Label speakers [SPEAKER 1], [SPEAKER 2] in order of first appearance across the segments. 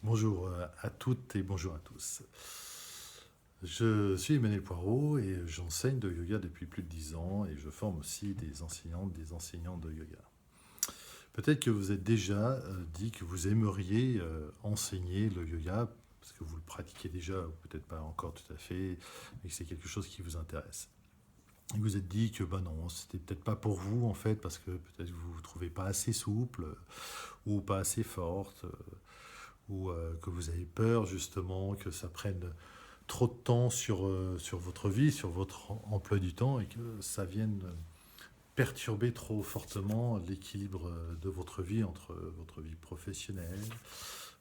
[SPEAKER 1] Bonjour à toutes et bonjour à tous. Je suis Emmanuel Poirot et j'enseigne de yoga depuis plus de 10 ans et je forme aussi des enseignantes, des enseignants de yoga. Peut-être que vous êtes déjà dit que vous aimeriez enseigner le yoga parce que vous le pratiquez déjà, ou peut-être pas encore tout à fait, mais que c'est quelque chose qui vous intéresse. Et vous êtes dit que bah non, c'était peut-être pas pour vous en fait parce que peut-être que vous vous trouvez pas assez souple ou pas assez forte ou que vous avez peur justement que ça prenne trop de temps sur votre vie, sur votre emploi du temps et que ça vienne perturber trop fortement l'équilibre de votre vie entre votre vie professionnelle,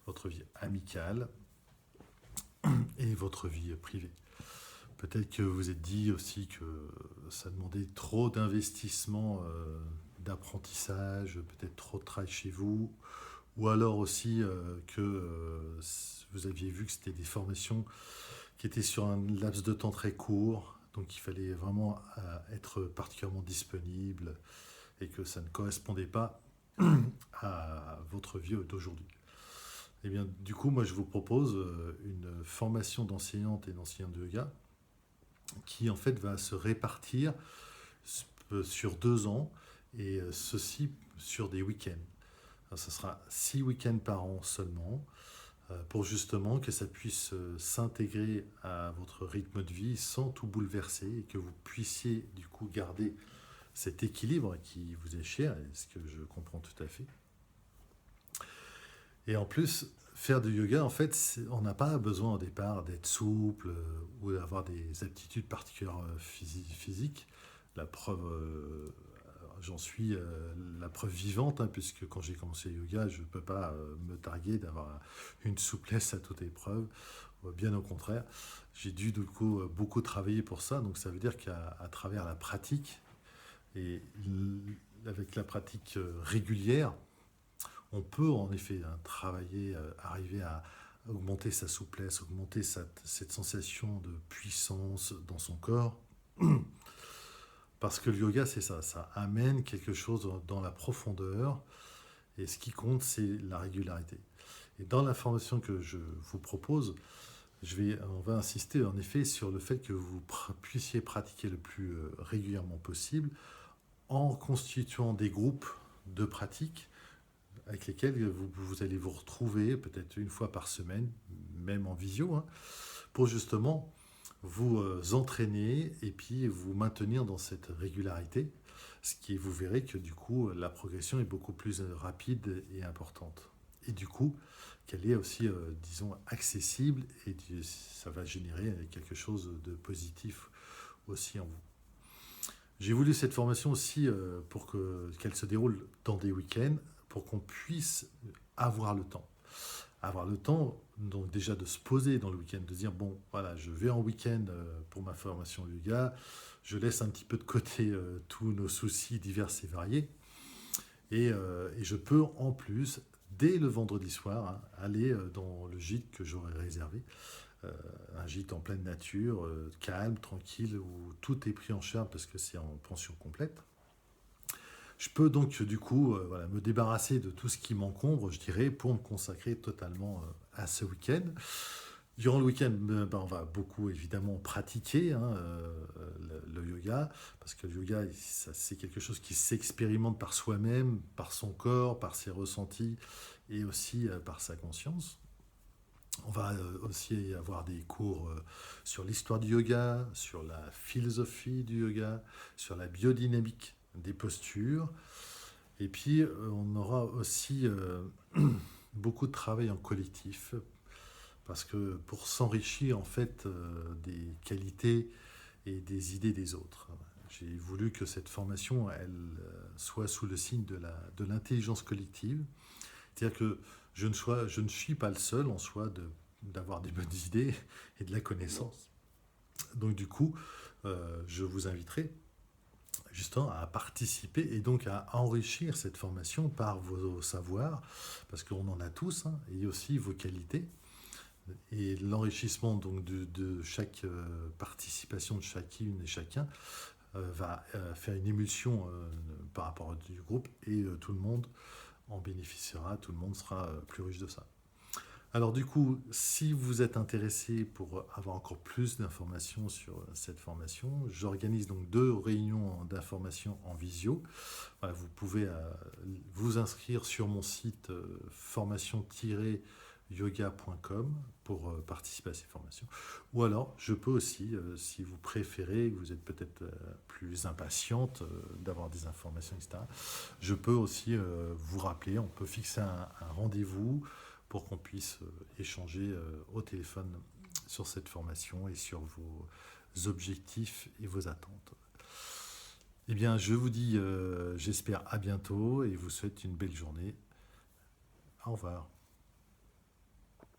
[SPEAKER 1] votre vie amicale et votre vie privée. Peut-être que vous êtes dit aussi que ça demandait trop d'investissement, d'apprentissage, peut-être trop de travail chez vous, ou alors aussi que vous aviez vu que c'était des formations qui était sur un laps de temps très court, donc il fallait vraiment être particulièrement disponible et que ça ne correspondait pas à votre vie d'aujourd'hui. Et bien, du coup, moi, je vous propose une formation d'enseignante et d'enseignante de yoga qui, en fait, va se répartir sur 2 ans et ceci sur des week-ends. Alors, ça sera 6 week-ends par an seulement pour justement que ça puisse s'intégrer à votre rythme de vie sans tout bouleverser et que vous puissiez du coup garder cet équilibre qui vous est cher, et ce que je comprends tout à fait. Et en plus, faire du yoga, en fait, on n'a pas besoin au départ d'être souple ou d'avoir des aptitudes particulières physiques. La preuve, j'en suis la preuve vivante, hein, puisque quand j'ai commencé le yoga, je ne peux pas me targuer d'avoir une souplesse à toute épreuve. Bien au contraire, j'ai dû du coup beaucoup travailler pour ça. Donc ça veut dire qu'à travers la pratique et avec la pratique régulière, on peut en effet hein, travailler, arriver à augmenter sa souplesse, augmenter cette sensation de puissance dans son corps. Parce que le yoga, c'est ça, ça amène quelque chose dans la profondeur. Et ce qui compte, c'est la régularité. Et dans la formation que je vous propose, on va insister en effet sur le fait que vous puissiez pratiquer le plus régulièrement possible en constituant des groupes de pratique avec lesquels vous allez vous retrouver peut-être une fois par semaine, même en visio, hein, pour justement vous entraîner et puis vous maintenir dans cette régularité, ce qui vous verrez que du coup la progression est beaucoup plus rapide et importante. Et du coup, qu'elle est aussi, disons, accessible et ça va générer quelque chose de positif aussi en vous. J'ai voulu cette formation aussi pour qu'elle se déroule dans des week-ends, pour qu'on puisse avoir le temps. Avoir le temps, donc déjà de se poser dans le week-end, de dire, bon, voilà, je vais en week-end pour ma formation yoga, je laisse un petit peu de côté tous nos soucis divers et variés, et je peux en plus, dès le vendredi soir, hein, aller dans le gîte que j'aurais réservé, euh, un gîte en pleine nature, calme, tranquille, où tout est pris en charge parce que c'est en pension complète. Je peux donc du coup voilà, me débarrasser de tout ce qui m'encombre, je dirais, pour me consacrer totalement à ce week-end. Durant le week-end, ben, on va beaucoup évidemment pratiquer hein, le yoga, parce que le yoga, c'est quelque chose qui s'expérimente par soi-même, par son corps, par ses ressentis et aussi par sa conscience. On va aussi avoir des cours sur l'histoire du yoga, sur la philosophie du yoga, sur la biodynamique des postures. Et puis, on aura aussi beaucoup de travail en collectif, parce que pour s'enrichir en fait des qualités et des idées des autres. J'ai voulu que cette formation, elle, soit sous le signe de l'intelligence collective, c'est-à-dire que je ne suis pas le seul en soi d'avoir des bonnes idées et de la connaissance. Donc du coup, je vous inviterai justement à participer et donc à enrichir cette formation par vos savoirs, parce qu'on en a tous, hein, et aussi vos qualités. Et l'enrichissement donc de chaque participation de chacune et chacun va faire une émulsion par rapport du groupe et tout le monde en bénéficiera, tout le monde sera plus riche de ça. Alors du coup, si vous êtes intéressé pour avoir encore plus d'informations sur cette formation, j'organise donc 2 réunions d'information en visio. Voilà, vous pouvez vous inscrire sur mon site formation-yoga.com pour participer à ces formations. Ou alors, je peux aussi, si vous préférez, vous êtes peut-être plus impatiente d'avoir des informations, etc., je peux aussi vous rappeler, on peut fixer un rendez-vous pour qu'on puisse échanger au téléphone sur cette formation et sur vos objectifs et vos attentes. Eh bien, je vous dis, j'espère à bientôt et vous souhaite une belle journée. Au revoir.